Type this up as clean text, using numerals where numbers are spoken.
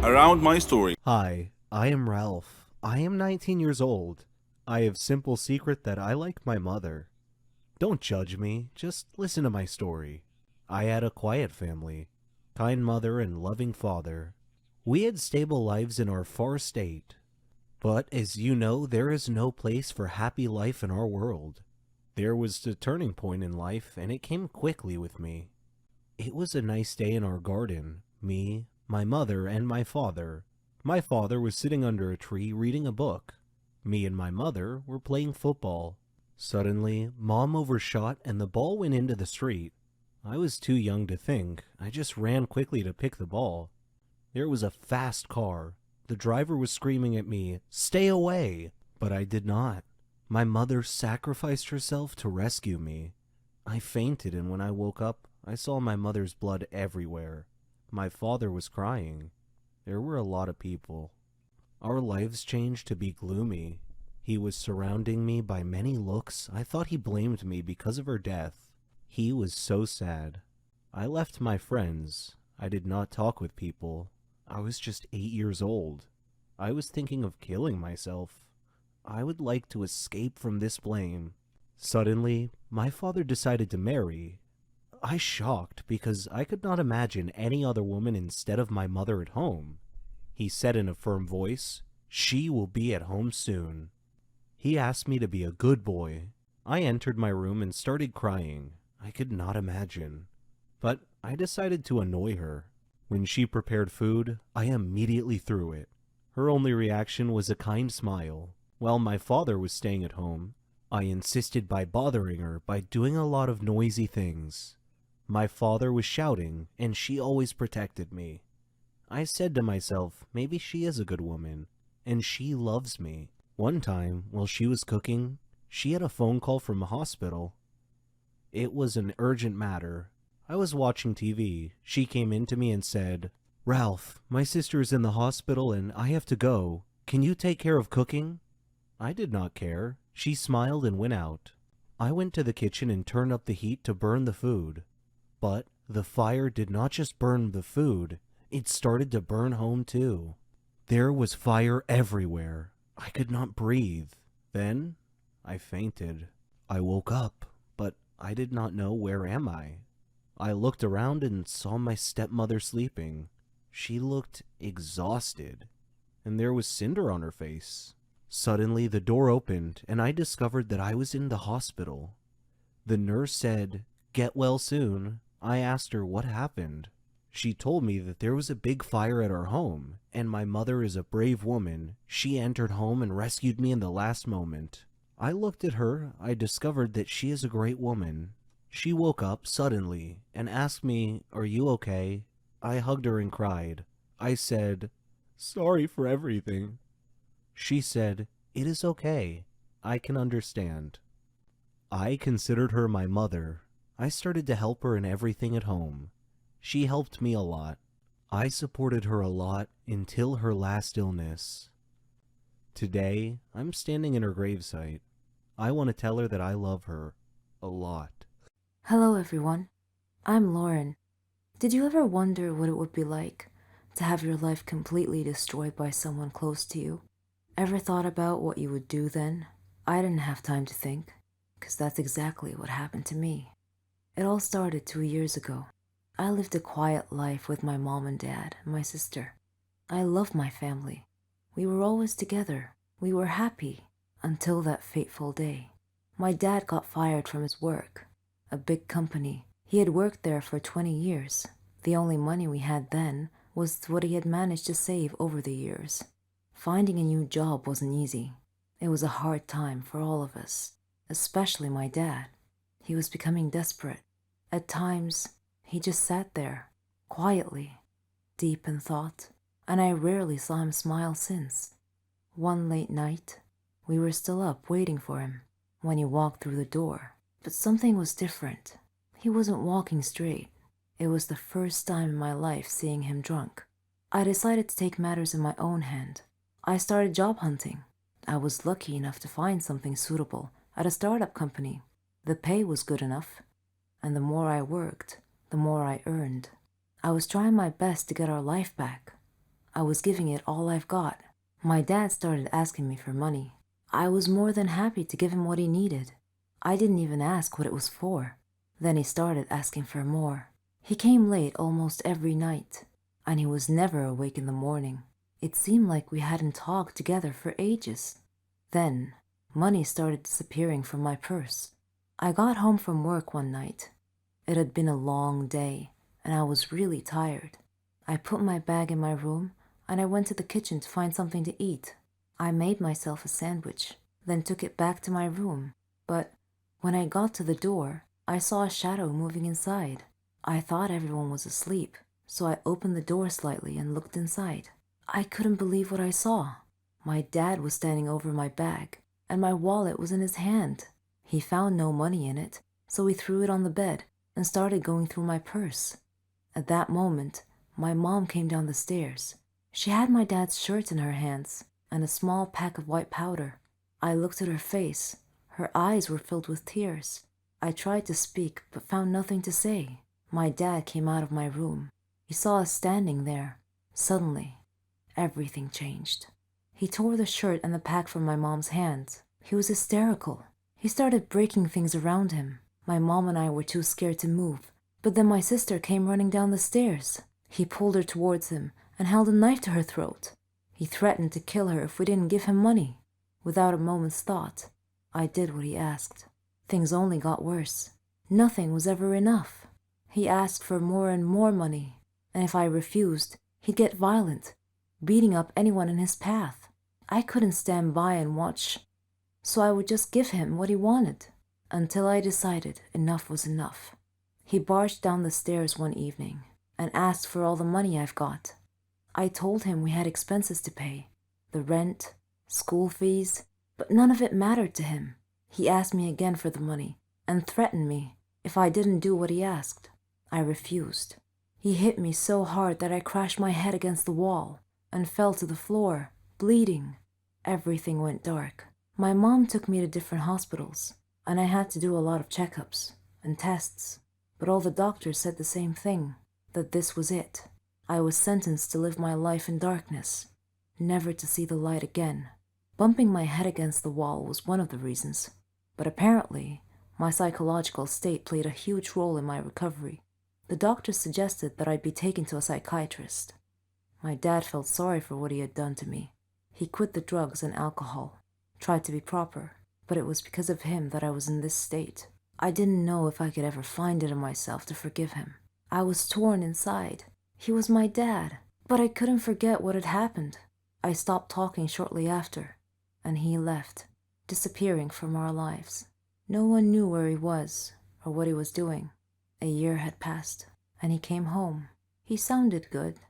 around my story. Hi, I am Ralph. I am 19 years old. I have simple secret that I like my mother. Don't judge me, just listen to my story. I had a quiet family, kind mother and loving father. We had stable lives in our far state. But as you know, there is no place for happy life in our world. There was a turning point in life, and it came quickly with me. It was a nice day in our garden, me, my mother, and my father. My father was sitting under a tree reading a book. Me and my mother were playing football. Suddenly, Mom overshot and the ball went into the street. I was too young to think. I just ran quickly to pick the ball. There was a fast car. The driver was screaming at me, "Stay away!" But I did not. My mother sacrificed herself to rescue me. I fainted, and when I woke up, I saw my mother's blood everywhere. My father was crying. There were a lot of people. Our lives changed to be gloomy. He was surrounding me by many looks. I thought he blamed me because of her death. He was so sad. I left my friends. I did not talk with people. I was just 8 years old. I was thinking of killing myself. I would like to escape from this blame. Suddenly, my father decided to marry. I shocked because I could not imagine any other woman instead of my mother at home. He said in a firm voice, "She will be at home soon." He asked me to be a good boy. I entered my room and started crying. I could not imagine. But I decided to annoy her. When she prepared food, I immediately threw it. Her only reaction was a kind smile. While my father was staying at home, I insisted by bothering her by doing a lot of noisy things. My father was shouting, and she always protected me. I said to myself, maybe she is a good woman, and she loves me. One time, while she was cooking, she had a phone call from a hospital. It was an urgent matter. I was watching TV. She came in to me and said, "Ralph, my sister is in the hospital and I have to go. Can you take care of cooking?" I did not care. She smiled and went out. I went to the kitchen and turned up the heat to burn the food. But the fire did not just burn the food, it started to burn home too. There was fire everywhere. I could not breathe. Then I fainted. I woke up, but I did not know where am I. I looked around and saw my stepmother sleeping. She looked exhausted, and there was cinder on her face. Suddenly the door opened and I discovered that I was in the hospital. The nurse said, "Get well soon." I asked her what happened. She told me that there was a big fire at our home, and my mother is a brave woman. She entered home and rescued me in the last moment. I looked at her. I discovered that she is a great woman. She woke up suddenly and asked me, "Are you okay?" I hugged her and cried. I said, "Sorry for everything." She said, "It is okay. I can understand." I considered her my mother. I started to help her in everything at home. She helped me a lot. I supported her a lot until her last illness. Today, I'm standing in her gravesite. I want to tell her that I love her a lot. Hello, everyone. I'm Lauren. Did you ever wonder what it would be like to have your life completely destroyed by someone close to you? Ever thought about what you would do then? I didn't have time to think, because that's exactly what happened to me. It all started 2 years ago. I lived a quiet life with my mom and dad and my sister. I loved my family. We were always together. We were happy until that fateful day. My dad got fired from his work, a big company. He had worked there for 20 years. The only money we had then was what he had managed to save over the years. Finding a new job wasn't easy. It was a hard time for all of us, especially my dad. He was becoming desperate. At times, he just sat there, quietly, deep in thought, and I rarely saw him smile since. One late night, we were still up waiting for him when he walked through the door. But something was different. He wasn't walking straight. It was the first time in my life seeing him drunk. I decided to take matters in my own hand. I started job hunting. I was lucky enough to find something suitable at a startup company. The pay was good enough, and the more I worked, the more I earned. I was trying my best to get our life back. I was giving it all I've got. My dad started asking me for money. I was more than happy to give him what he needed. I didn't even ask what it was for. Then he started asking for more. He came late almost every night, and he was never awake in the morning. It seemed like we hadn't talked together for ages. Then, money started disappearing from my purse. I got home from work one night. It had been a long day, and I was really tired. I put my bag in my room, and I went to the kitchen to find something to eat. I made myself a sandwich, then took it back to my room. But when I got to the door, I saw a shadow moving inside. I thought everyone was asleep, so I opened the door slightly and looked inside. I couldn't believe what I saw. My dad was standing over my bag, and my wallet was in his hand. He found no money in it, so he threw it on the bed and started going through my purse. At that moment, my mom came down the stairs. She had my dad's shirt in her hands and a small pack of white powder. I looked at her face. Her eyes were filled with tears. I tried to speak, but found nothing to say. My dad came out of my room. He saw us standing there. Suddenly, everything changed. He tore the shirt and the pack from my mom's hands. He was hysterical. He started breaking things around him. My mom and I were too scared to move, but then my sister came running down the stairs. He pulled her towards him and held a knife to her throat. He threatened to kill her if we didn't give him money. Without a moment's thought, I did what he asked. Things only got worse. Nothing was ever enough. He asked for more and more money, and if I refused, he'd get violent, beating up anyone in his path. I couldn't stand by and watch, so I would just give him what he wanted, until I decided enough was enough. He barged down the stairs one evening and asked for all the money I've got. I told him we had expenses to pay, the rent, school fees, but none of it mattered to him. He asked me again for the money and threatened me if I didn't do what he asked. I refused. He hit me so hard that I crashed my head against the wall and fell to the floor, bleeding. Everything went dark. My mom took me to different hospitals, and I had to do a lot of checkups and tests, but all the doctors said the same thing, that this was it. I was sentenced to live my life in darkness, never to see the light again. Bumping my head against the wall was one of the reasons, but apparently, my psychological state played a huge role in my recovery. The doctors suggested that I'd be taken to a psychiatrist. My dad felt sorry for what he had done to me. He quit the drugs and alcohol, tried to be proper, but it was because of him that I was in this state. I didn't know if I could ever find it in myself to forgive him. I was torn inside. He was my dad, but I couldn't forget what had happened. I stopped talking shortly after, and he left, disappearing from our lives. No one knew where he was or what he was doing. A year had passed, and he came home. He sounded good,